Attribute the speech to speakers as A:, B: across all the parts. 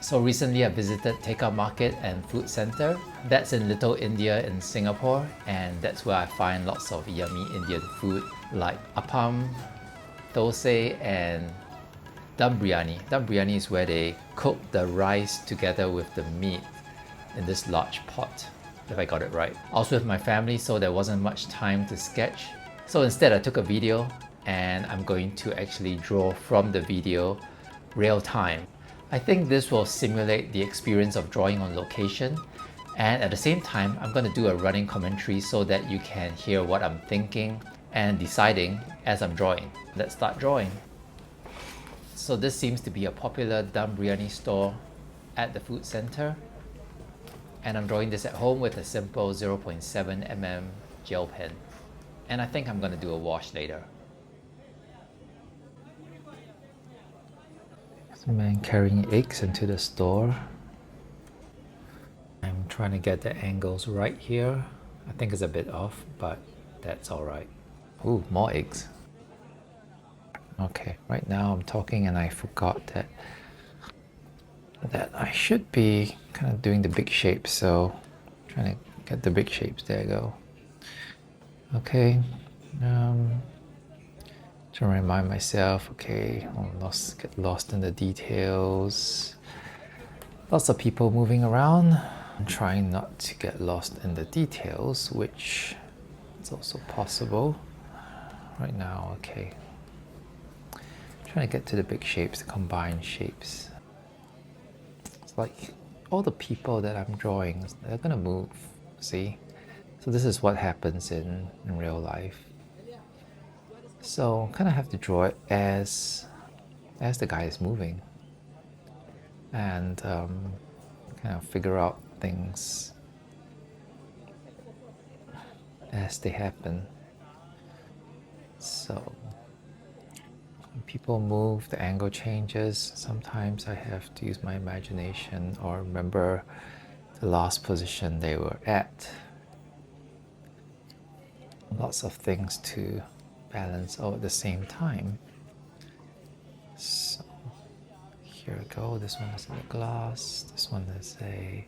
A: So recently I visited Takeout Market and Food Center. That's in Little India in Singapore, and that's where I find lots of yummy Indian food like appam, thosai, and dum biryani. Dum biryani is where they cook the rice together with the meat in this large pot, if I got it right. I was with my family, so there wasn't much time to sketch. So instead I took a video, and I'm going to actually draw from the video real time. I think this will simulate the experience of drawing on location, and at the same time I'm going to do a running commentary so that you can hear what I'm thinking and deciding as I'm drawing. Let's start drawing. So this seems to be a popular dum biryani store at the food center, and I'm drawing this at home with a simple 0.7 mm gel pen, and I think I'm going to do a wash later. There's a man carrying eggs into the store. I'm trying to get the angles right here. I think it's a bit off, but that's alright. Ooh, more eggs. Okay, right now I'm talking and I forgot that I should be kind of doing the big shapes, so I'm trying to get the big shapes. There you go. Okay, to remind myself, okay, get lost in the details. Lots of people moving around. I'm trying not to get lost in the details, which is also possible right now. Okay, trying to get to the big shapes, the combined shapes. It's like all the people that I'm drawing, they're gonna move, see? So this is what happens in real life. So kind of have to draw it as the guy is moving, and kind of figure out things as they happen. So when people move, the angle changes. Sometimes I have to use my imagination or remember the last position they were at. Lots of things to balance all at the same time. So here we go. This one is in a glass. This one is a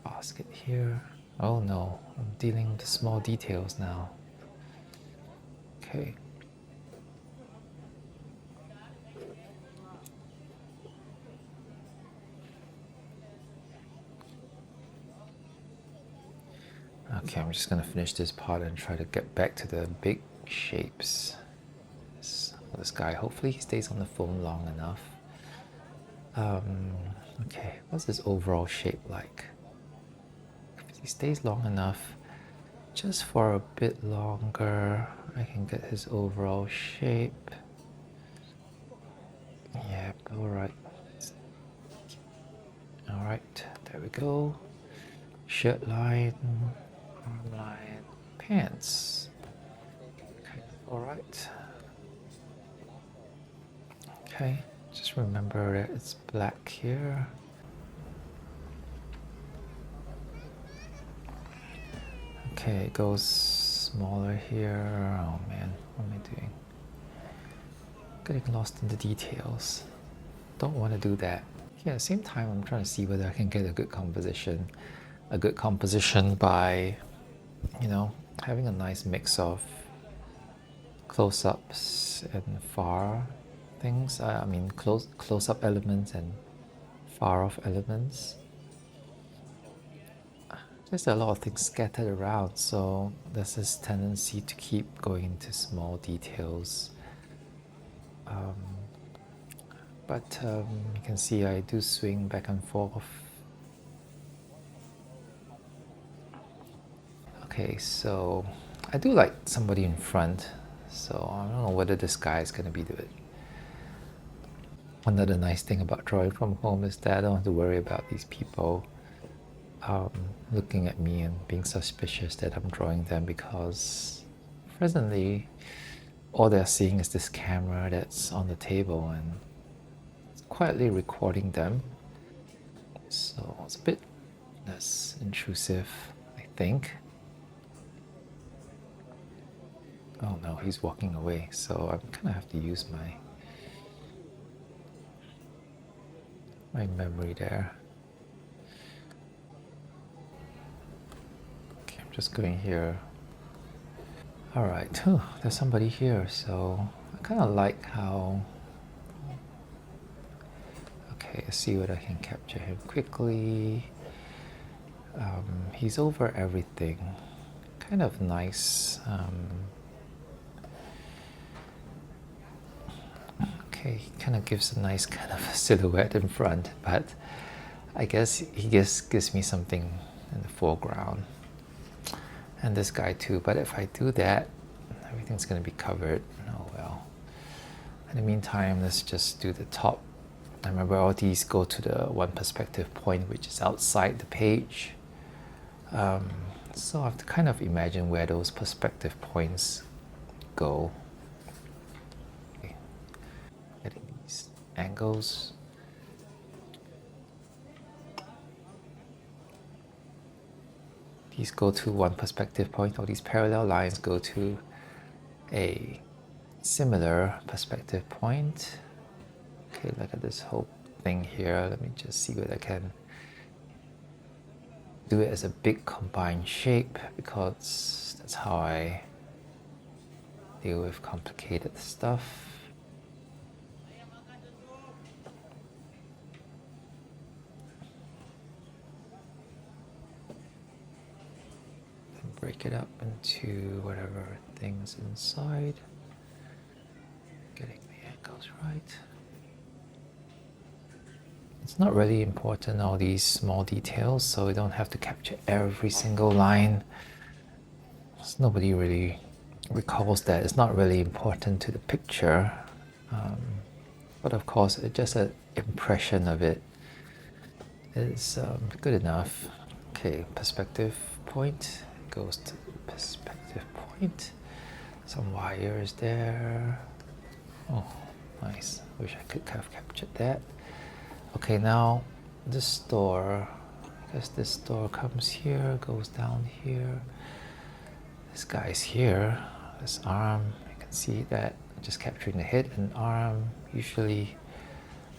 A: basket here. Oh no, I'm dealing with the small details now. Okay. Okay, I'm just gonna finish this part and try to get back to the big shapes. This guy, hopefully he stays on the phone long enough. Okay, what's his overall shape like? If he stays long enough, just for a bit longer, I can get his overall shape. Yep, alright. Alright, there we go. Shirt line, arm line, pants. Okay, alright. Okay, just remember that it's black here. Okay, it goes smaller here. Oh man, what am I doing? Getting lost in the details. Don't want to do that. Yeah, at the same time, I'm trying to see whether I can get a good composition. A good composition by, having a nice mix of close-ups and far things. I mean, close-up elements and far-off elements. There's a lot of things scattered around, so there's this tendency to keep going into small details. But you can see I do swing back and forth. Okay, so I do like somebody in front, so I don't know whether this guy is going to be the... Another nice thing about drawing from home is that I don't have to worry about these people looking at me and being suspicious that I'm drawing them, because presently all they're seeing is this camera that's on the table and it's quietly recording them. So it's a bit less intrusive, I think. Oh no, he's walking away, so I kind of have to use my my memory there. Okay, I'm just going here. All right, there's somebody here, so I kind of like how. Okay, let's see what I can capture him quickly. He's over everything. Kind of nice. Okay, he kind of gives a nice kind of silhouette in front, but I guess he just gives me something in the foreground. And this guy too, but if I do that, everything's going to be covered. Oh well. In the meantime, let's just do the top. I remember all these go to the one perspective point, which is outside the page. So I have to kind of imagine where those perspective points go. Okay. Getting these angles. These go to one perspective point, or these parallel lines go to a similar perspective point. Okay, look at this whole thing here. Let me just see what I can do it as a big combined shape, because that's how I deal with complicated stuff. Then break it up into whatever things inside. Getting the angles right. It's not really important, all these small details, so we don't have to capture every single line. Nobody really recalls that. It's not really important to the picture, but of course, it's just an impression of it is good enough. Okay, perspective point goes to perspective point. Some wires there. Oh, nice. Wish I could have captured that. Okay, now this door, I guess this door comes here, goes down here. This guy's here, this arm, you can see that just capturing the head and arm. Usually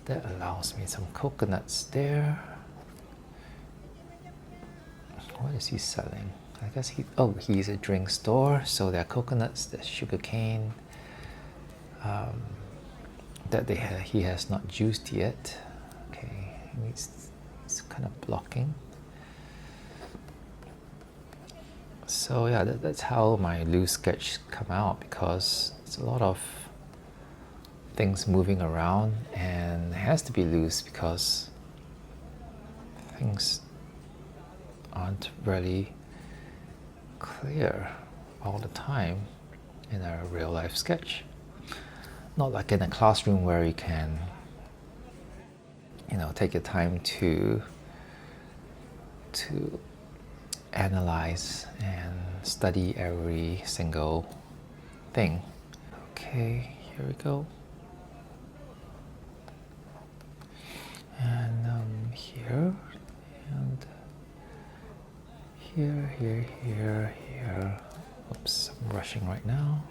A: that allows me some coconuts there. What is he selling? I guess he's a drink store, so there are coconuts, there's sugar cane that he has not juiced yet. Okay, it's kind of blocking. So yeah, that's how my loose sketch come out, because it's a lot of things moving around, and it has to be loose because things aren't really clear all the time in a real life sketch. Not like in a classroom where you can, take your time to analyze and study every single thing. Okay, here we go. And here, and here. Oops, I'm rushing right now.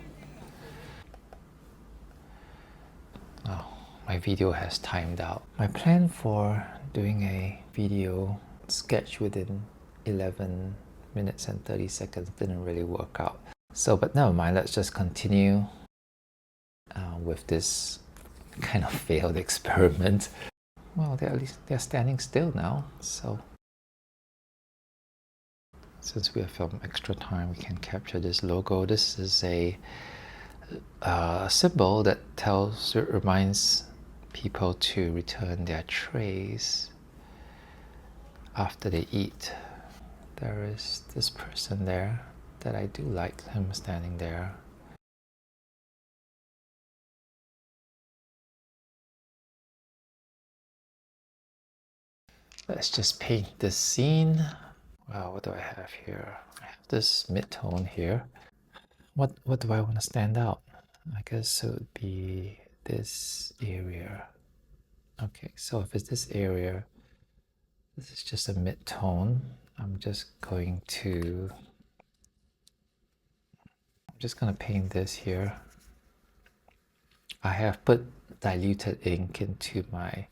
A: Oh, my video has timed out. My plan for doing a video sketch within 11 minutes and 30 seconds didn't really work out. So, but never mind, let's just continue with this kind of failed experiment. Well, they're standing still now, so since we have some extra time, we can capture this logo. This is a symbol that reminds people to return their trays after they eat. There is this person there that I do like him standing there. Let's just paint this scene. Wow, what do I have here? I have this mid-tone here. What do I want to stand out? I guess it would be this area. Okay, so if it's this area, this is just a mid-tone. I'm just going to paint this here. I have put diluted ink into my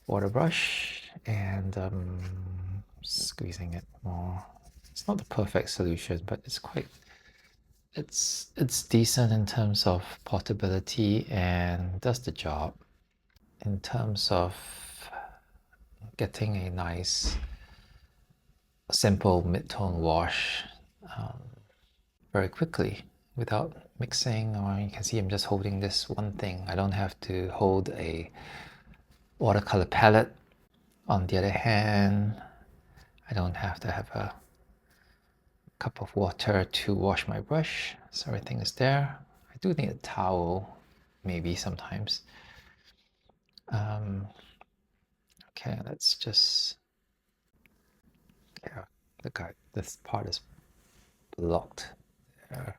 A: water brush and squeezing it more. It's not the perfect solution, but it's quite it's decent in terms of portability and does the job. In terms of getting a nice simple mid-tone wash very quickly without mixing, or you can see I'm just holding this one thing. I don't have to hold a watercolor palette. On the other hand, I don't have to have a cup of water to wash my brush, so everything is there. I do need a towel, maybe sometimes. Okay, let's just, yeah, this part is blocked there.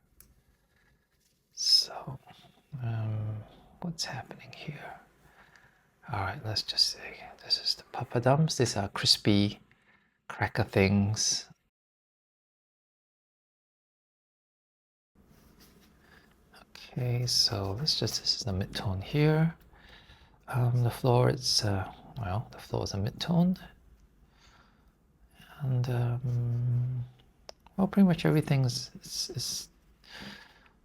A: So, what's happening here? All right, let's just say this is the papadums. These are crispy cracker things. Okay, so this is the mid-tone here. The floor, it's well, the floor is a mid-tone, and well, pretty much everything is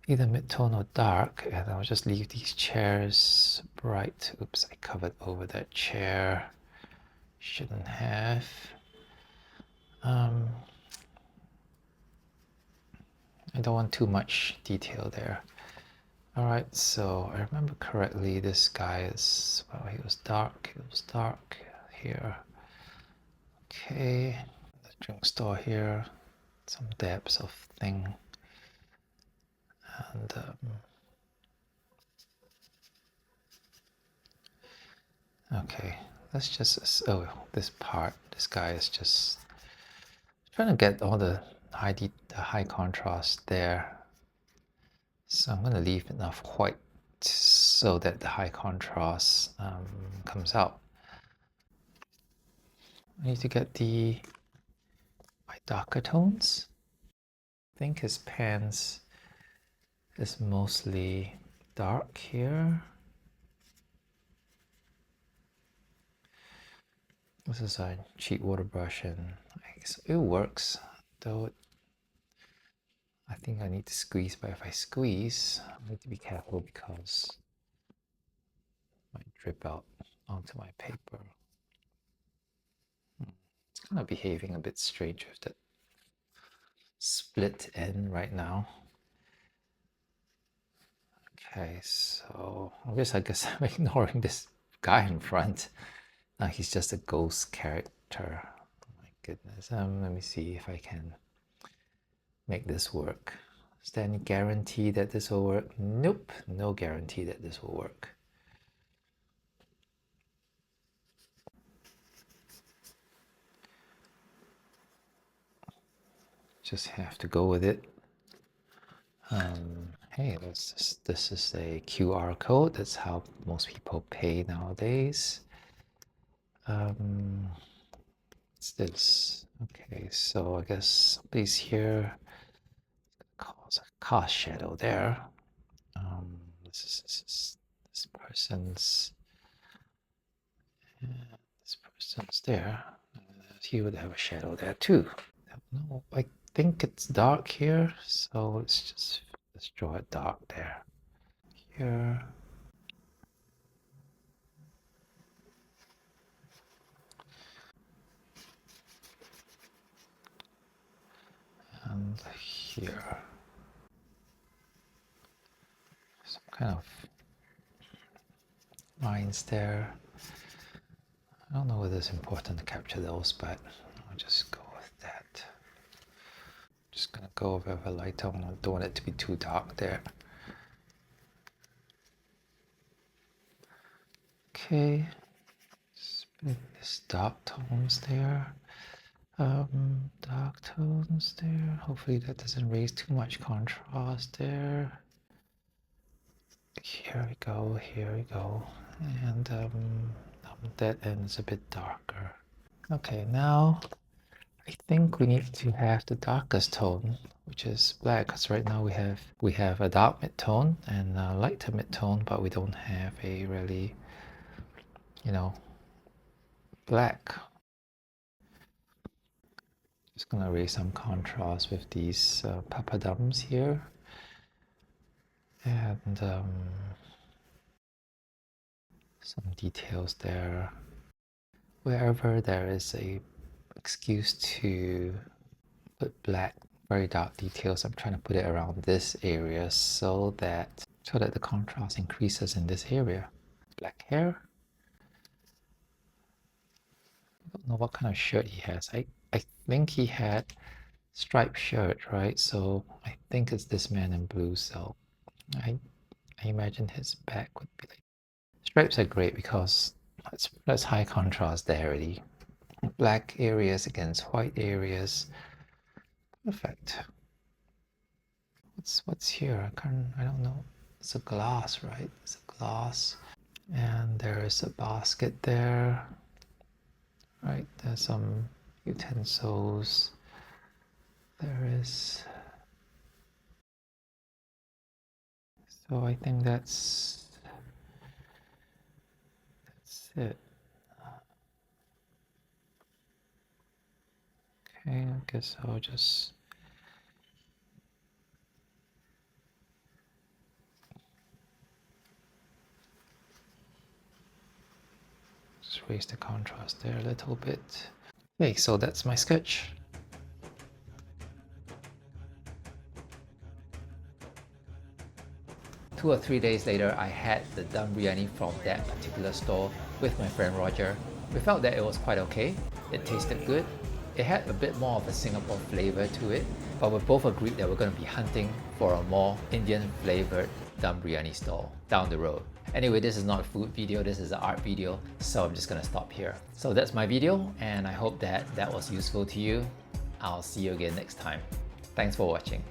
A: either mid-tone or dark. And I'll just leave these chairs bright. Oops, I covered over that chair. Shouldn't have. I don't want too much detail there. All right, so I remember correctly, this guy is, well, he was dark here. Okay, the drink store here, some depths of thing. And okay, let's just, oh, this part, this guy is just trying to get all the high contrast there. So I'm going to leave enough white so that the high contrast comes out. I need to get my darker tones. I think his pants is mostly dark here. This is a cheap water brush, and I guess it works, though I think I need to squeeze, but if I squeeze, I need to be careful because it might drip out onto my paper. It's kind of behaving a bit strange with that split end right now. Okay, so I guess I'm ignoring this guy in front. Now he's just a ghost character. Oh my goodness. Let me see if I can make this work. Is there any guarantee that this will work? Nope, no guarantee that this will work. Just have to go with it. Hey, this is a QR code. That's how most people pay nowadays. What's this? Okay, so I guess somebody's here. Cause a cast shadow there. This person's there. He would have a shadow there too. No, I think it's dark here, so let's draw it dark there. Here. And here. Some kind of lines there. I don't know whether it's important to capture those, but I'll just go with that. Just gonna go over a light tone. I don't want it to be too dark there. Okay, split this dark tones there. Dark tones there. Hopefully that doesn't raise too much contrast there. Here we go, here we go. And that end's a bit darker. Okay, now I think we need to have the darkest tone, which is black, because right now we have a dark mid-tone and a lighter mid-tone, but we don't have a really, you know, black. Just gonna raise some contrast with these papadums here. And some details there. Wherever there is a excuse to put black, very dark details, I'm trying to put it around this area so that the contrast increases in this area. Black hair. I don't know what kind of shirt he has. I think he had striped shirt, right? So I think it's this man in blue. So I imagine his back would be like. Stripes are great because that's high contrast there already. Black areas against white areas. Perfect. What's here? I don't know. It's a glass, right? It's a glass. And there is a basket there. Right, there's some utensils. There is. So I think that's it. Okay, I guess I'll just raise the contrast there a little bit. Okay, so that's my sketch. Two or 3 days later, I had the dum biryani from that particular store with my friend Roger. We felt that it was quite okay. It tasted good. It had a bit more of a Singapore flavor to it, but we both agreed that we're going to be hunting for a more Indian flavored dum biryani stall down the road. Anyway, this is not a food video, this is an art video, so I'm just going to stop here. So that's my video, and I hope that was useful to you. I'll see you again next time. Thanks for watching.